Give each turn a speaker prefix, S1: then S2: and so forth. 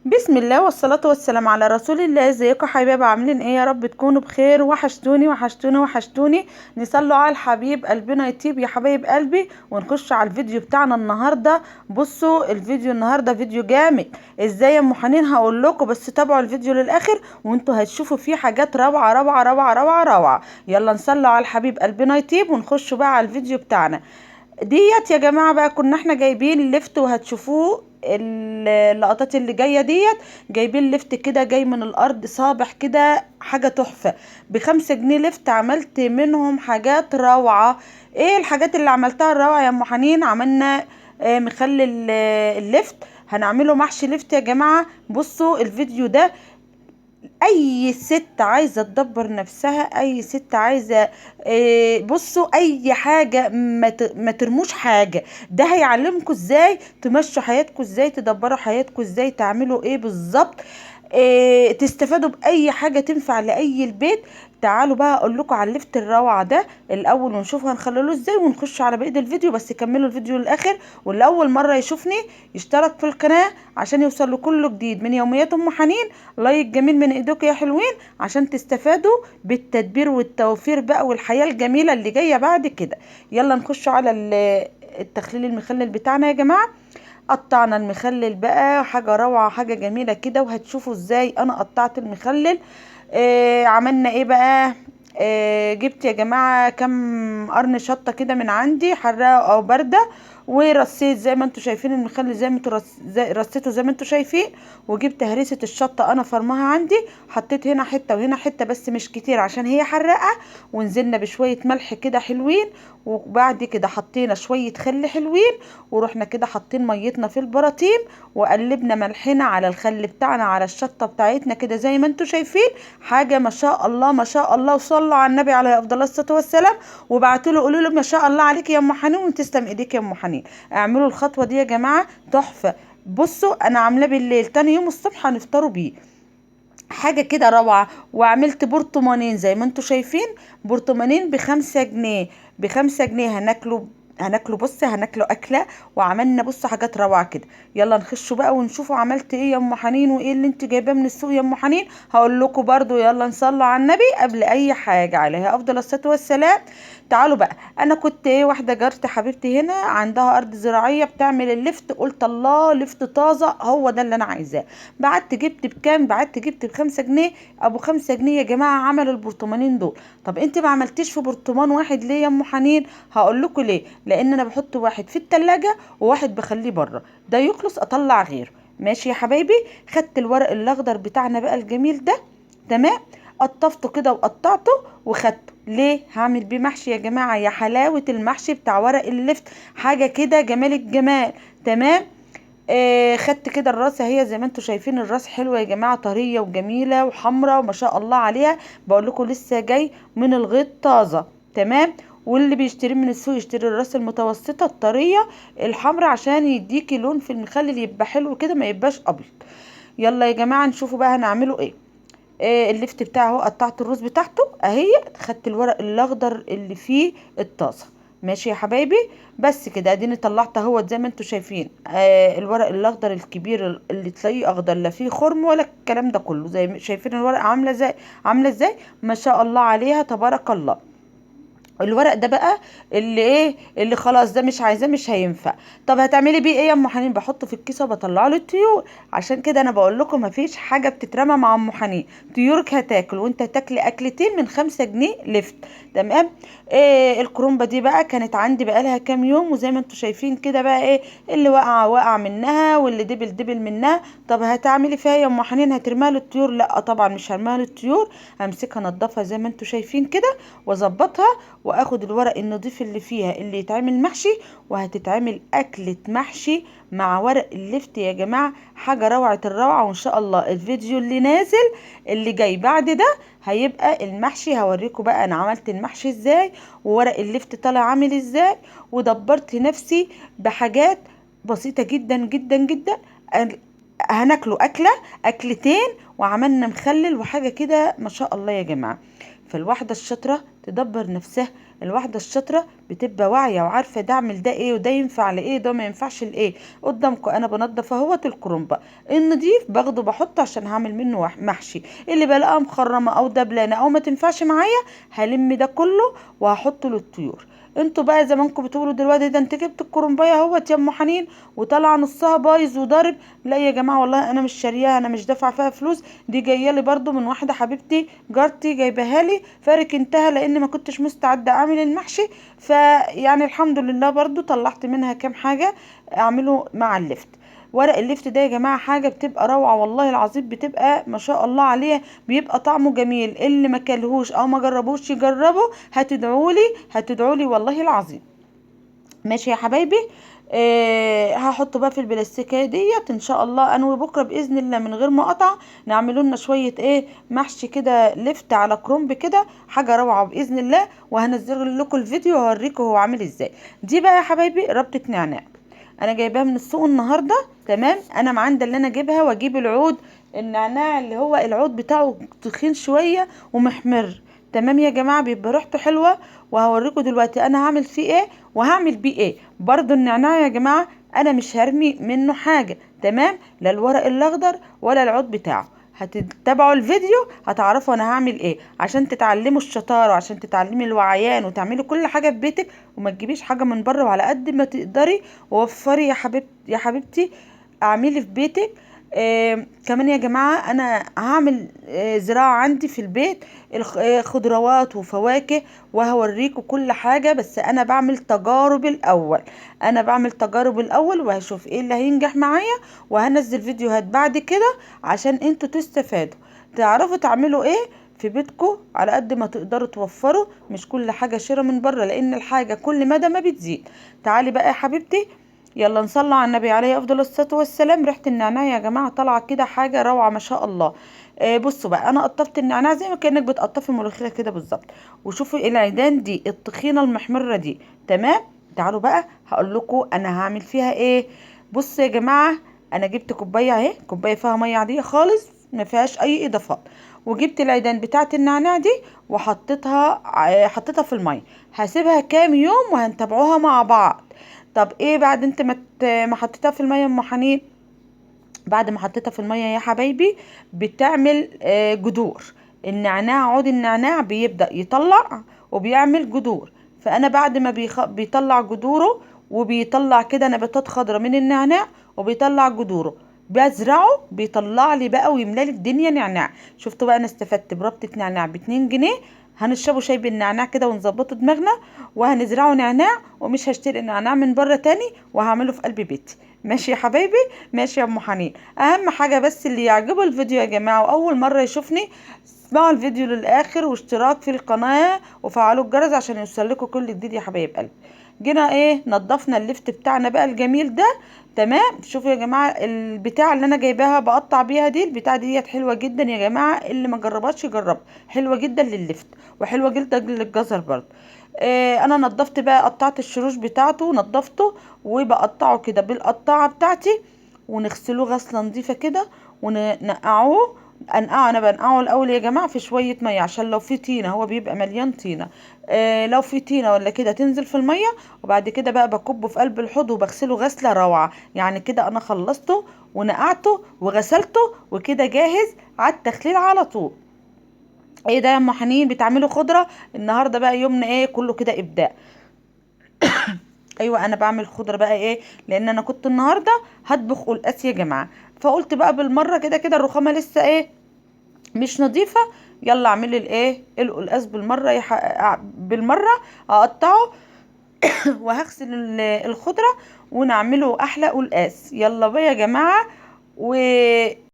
S1: بسم الله والصلاة والسلام على رسول الله. ازيكم حبايبي؟ عاملين ايه؟ يا رب تكونوا بخير. وحشتوني وحشتوني وحشتوني. نصلوا على الحبيب قلبنا يطيب يا حبايب قلبي، ونخش على الفيديو بتاعنا النهارده. بصوا الفيديو النهارده فيديو جامد. ازاي يا ام حنين؟ هقول لكم، بس تابعوا الفيديو للاخر وانتوا هتشوفوا فيه حاجات روعه روعه روعه روعه روعه. يلا نصلوا على الحبيب قلبنا يطيب ونخش بقى على الفيديو بتاعنا. ديت يا جماعة بقى كنا احنا جايبين لفت، وهتشوفوه اللقطات اللي جاية ديت. جايبين لفت كده جاي من الارض صابح كده، حاجة تحفة. ب5 جنيه لفت، عملت منهم حاجات روعة. ايه الحاجات اللي عملتها الروعة يا ام حنين؟ عملنا مخلل اللفت. هنعمله محشي لفت يا جماعة. بصوا الفيديو ده، اي ست عايزه تدبر نفسها، اي ست عايزه بصوا اي حاجه، ما ترموش حاجه. ده هيعلمكم ازاي تمشوا حياتكم، ازاي تدبروا حياتكم، ازاي تعملوا ايه بالظبط. تستفادوا باي حاجه تنفع لاي البيت. تعالوا بقى اقول لكم على اللفت الروعه ده الاول، ونشوف هنخلله ازاي، ونخش على بقيه الفيديو. بس كملوا الفيديو للاخر، واللي اول مره يشوفني يشترك في القناه عشان يوصل له كل جديد من يوميات ام حنين. لايك جميل من ايديكم يا حلوين، عشان تستفادوا بالتدبير والتوفير بقى، والحياه الجميله اللي جايه بعد كده. يلا نخش على التخليل المخلل بتاعنا يا جماعه. قطعنا المخلل بقى، حاجة روعة حاجة جميلة كده، وهتشوفوا ازاي انا قطعت المخلل. عملنا ايه بقى؟ جبت يا جماعة كم قرن شطة كده من عندي، حراقة او باردة. ورصيت زي ما انتوا شايفين المخلل، زي ما انتوا رصيته زي ما انتوا شايفين. وجبت هريسة الشطة انا فرمها عندي، حطيت هنا حتة وهنا حتة بس مش كتير عشان هي حراقة. ونزلنا بشوية ملح كده حلوين. وبعد كده حطينا شوية خل حلوين. ورحنا كده حاطين ميتنا في البراطيم، وقلبنا ملحنا على الخل بتاعنا على الشطة بتاعتنا كده زي ما انتوا شايفين. حاجة ما شاء الله ما شاء الله، وصلوا على النبي عليه افضل الصلاة والسلام. وبعتوا له قولوا له ما شاء الله عليك يا ام حنين، وتسلم ايديك يا ام حنين. اعملوا الخطوة دي يا جماعة، تحفة. بصوا انا عاملاه بالليل، تاني يوم الصبح هنفطروا بيه. حاجة كده روعة. وعملت برطمانين زي ما انتوا شايفين، برطمانين ب5 جنيه. ب5 جنيه هناكله بص، هناكله اكله. وعملنا بص حاجات روعه كده. يلا نخشوا بقى ونشوفوا عملت ايه يا ام حنين، وايه اللي انت جايباه من السوق يا ام حنين. هقول لكم برضو. يلا نصلوا على النبي قبل اي حاجه عليها افضل الصلاه والسلام. تعالوا بقى. انا كنت ايه، واحده جارتي حبيبتي هنا عندها ارض زراعيه بتعمل اللفت، قلت الله لفت طازه هو ده اللي انا عايزاه. بعت جبت بكام؟ بعت جبت ب5 جنيه. ابو 5 جنيه يا جماعه عمل البرطمانين دول. طب انت ما عملتيش في برطمان واحد ليه يا ام حنين؟ هقول لكم ليه. لان انا بحط واحد في التلاجة وواحد بخليه بره، ده يخلص اطلع غيره. ماشي يا حبايبي. خدت الورق الاخضر بتاعنا بقى الجميل ده، تمام. قطفته كده وقطعته وخدته. ليه؟ هعمل بيه محشي يا جماعه. يا حلاوه المحشي بتاع ورق اللفت، حاجه كده جمال الجمال. تمام. خدت كده الراس اهي زي ما انتوا شايفين. الراس حلوه يا جماعه، طريه وجميله وحمراء وما شاء الله عليها. بقول لكم لسه جاي من الغيط طازه. تمام. واللي بيشتري من السوق يشتري الراس المتوسطه الطريه الحمراء، عشان يديكي لون في المخلل يبقى حلو كده، ما يبقاش ابيض. يلا يا جماعه نشوفوا بقى هنعمله ايه. اللفت بتاعه اهو، قطعت الروز بتاعته اهي. خدت الورق الاخضر اللي فيه الطاسه. ماشي يا حبايبي. بس كده اديني طلعت اهوت زي ما انتوا شايفين. الورق الاخضر الكبير اللي تلاقيه اخضر، لا فيه خرم ولا الكلام ده كله. زي ما شايفين الورقه عامله ازاي، عامله ازاي ما شاء الله عليها تبارك الله. الورق ده بقى اللي ايه، اللي خلاص ده مش عايزاه مش هينفع. طب هتعملي بيه ايه يا ام حنين؟ بحطه في الكيسه وبطلعه للطيور. عشان كده انا بقول لكم مفيش حاجه بتترمى مع ام حنين. طيورك هتاكل، وانت هتاكلي اكلتين من 5 جنيه لفت. تمام. الكرومبه دي بقى كانت عندي بقالها كام يوم، وزي ما انتوا شايفين كده بقى ايه، اللي وقع منها، واللي دبل منها. طب هتعملي فيها يا ام حنين؟ هترميها للطيور؟ لا طبعا مش هرميها للطيور. همسكها انضفها زي ما انتوا شايفين كده، واظبطها. واخد الورق النظيف اللي فيها اللي يتعمل محشي. وهتتعمل اكلة محشي مع ورق اللفت يا جماعة، حاجة روعة الروعة. وان شاء الله الفيديو اللي نازل اللي جاي بعد ده هيبقى المحشي. هوريكم بقى انا عملت المحشي ازاي، وورق اللفت طالع عامل ازاي. ودبرت نفسي بحاجات بسيطة جدا جدا جدا. هناكله اكلتين، وعملنا مخلل وحاجة كده ما شاء الله يا جماعة. فالواحدة الشاطرة تدبر نفسها. الواحده الشاطره بتبقى واعيه وعارفه ده اعمل ده ايه وده ينفع لايه ده ما ينفعش لايه. قدامكم انا بنضف اهوت الكرنب النضيف باخده بحطه عشان هعمل منه محشي. اللي بلاقيها مخرمه او دبلانه او ما تنفعش معايا هلم ده كله وهحطه للطيور. انتوا بقى زمانكم بتقولوا دلوقتي ده انت جبت الكرنبايه اهوت يا ام حنين وطلع نصها بايظ وضارب. لا يا جماعه والله انا مش شارياها، انا مش دافعه فيها فلوس، دي جايه لي برده من واحده حبيبتي جارتي جايباها لي فركنتها لان ما كنتش مستعده اعمل المحشي. فيعني الحمد لله برضو طلعت منها كام حاجه اعمله مع اللفت. ورق اللفت ده يا جماعه حاجه بتبقى روعه والله العظيم، بتبقى ما شاء الله عليه، بيبقى طعمه جميل. اللي ما كلهوش او ما جربوش يجربه، هتدعولي والله العظيم. ماشي يا حبايبي. هحطه بقى في البلاستيكيه ديت ان شاء الله انوي بكره باذن الله من غير ما اقطع نعملوا لنا شويه محشي كده لفت على كرنب كده، حاجه روعه باذن الله. وهنزل لكم الفيديو وهوريكم هو عامل ازاي. دي بقى يا حبايبي ربطه نعناع انا جايباها من السوق النهارده. تمام، انا معندة اللي انا اجيبها واجيب العود النعناع اللي هو العود بتاعه تخين شويه ومحمر. تمام يا جماعه بيبقى ريحته حلوه. وهوريكم دلوقتي انا هعمل فيه ايه وهعمل بيه ايه. برضو النعناع يا جماعه انا مش هرمي منه حاجه، تمام، لا الورق الاخضر ولا العود بتاعه. هتتابعوا الفيديو هتعرفوا انا هعمل ايه عشان تتعلموا الشطاره وعشان تتعلمي الوعيان وتعملي كل حاجه في بيتك وما تجيبيش حاجه من بره. وعلى قد ما تقدري وفري يا حبيبتي اعملي في بيتك. كمان يا جماعة انا هعمل زراعة عندي في البيت خضروات وفواكه وهوريكم كل حاجة. بس انا بعمل تجارب الاول، وهشوف ايه اللي هينجح معايا وهنزل فيديوهات بعد كده عشان انتوا تستفادوا تعرفوا تعملوا ايه في بيتكم على قد ما تقدروا توفروا. مش كل حاجة شراء من بره لان الحاجة كل مدى ما بتزيد. تعالي بقى يا حبيبتي يلا نصلي على النبي عليه افضل الصلاه والسلام. ريحه النعناع يا جماعه طالعه كده حاجه روعه ما شاء الله. بصوا بقى انا قطفت النعناع زي ما كانك بتقطفي ملوخيه كده بالظبط. وشوفوا العيدان دي التخينه المحمره دي. تمام، تعالوا بقى هقول لكم انا هعمل فيها ايه. بصوا يا جماعه انا جبت كوبايه اهي، كوبايه فيها ميه عاديه خالص ما فيهاش اي اضافات. وجبت العيدان بتاعه النعناع دي حطيتها في الميه. هسيبها كام يوم وهنتابعوها مع بعض. طب ايه بعد انت ما حطيتها في الميه يا ام حنين؟ بعد ما حطيتها في الميه يا حبايبي بتعمل جذور. النعناع عود النعناع بيبدأ يطلع وبيعمل جذور. فانا بعد ما بيطلع جذوره وبيطلع كده نباتات خضراء من النعناع وبيطلع جذوره بزرعه بيطلع لي بقى ويملى لي الدنيا نعناع. شفتوا بقى انا استفدت بربطه نعناع ب2 جنيه. هنشربوا شاي بالنعناع كده ونظبطوا دماغنا وهنزرعه نعناع ومش هشتري نعناع من بره تاني وهعمله في قلب بيتي. ماشي يا حبايبي، ماشي يا ام حنين. اهم حاجه بس اللي يعجبه الفيديو يا جماعه واول مره يشوفني اسمعوا الفيديو للاخر واشتراك في القناه وفعلوا الجرس عشان يوصلكوا كل جديد يا حبايب قلبي. جينا نضفنا اللفت بتاعنا بقى الجميل ده. تمام، شوفوا يا جماعه البتاع اللي انا جايباها بقطع بيها دي البتاع ديت حلوه جدا يا جماعه، اللي ما جربتش يجرب. حلوه جدا لللفت وحلوه جدا للجزر برضه. انا نضفت بقى قطعت الشروش بتاعته نضفته وبقطعه كده بالقطاعه بتاعتي ونغسله غسله نظيفه كده وننقعه. انا بنقعه الاول يا جماعه في شويه ميه عشان لو في طينه، هو بيبقى مليان طينه. لو في طينه ولا كده تنزل في الميه. وبعد كده بقى بكبه في قلب الحوض وبغسله غسله روعه. يعني كده انا خلصته ونقعته وغسلته وكده جاهز على التخليل على طول. ايه ده يا ام حنين بتعملوا خضره النهارده بقى يومنا كله كده ابداع. ايوه انا بعمل خضره بقى لان انا كنت النهارده هطبخ قلقاس يا جماعه. فقلت بقى بالمره كده كده الرخامه لسه مش نظيفه. يلا اعملي القلقاس بالمره بالمره اقطعه وهغسل الخضره ونعمله احلى قلقاس. يلا بقى يا جماعه و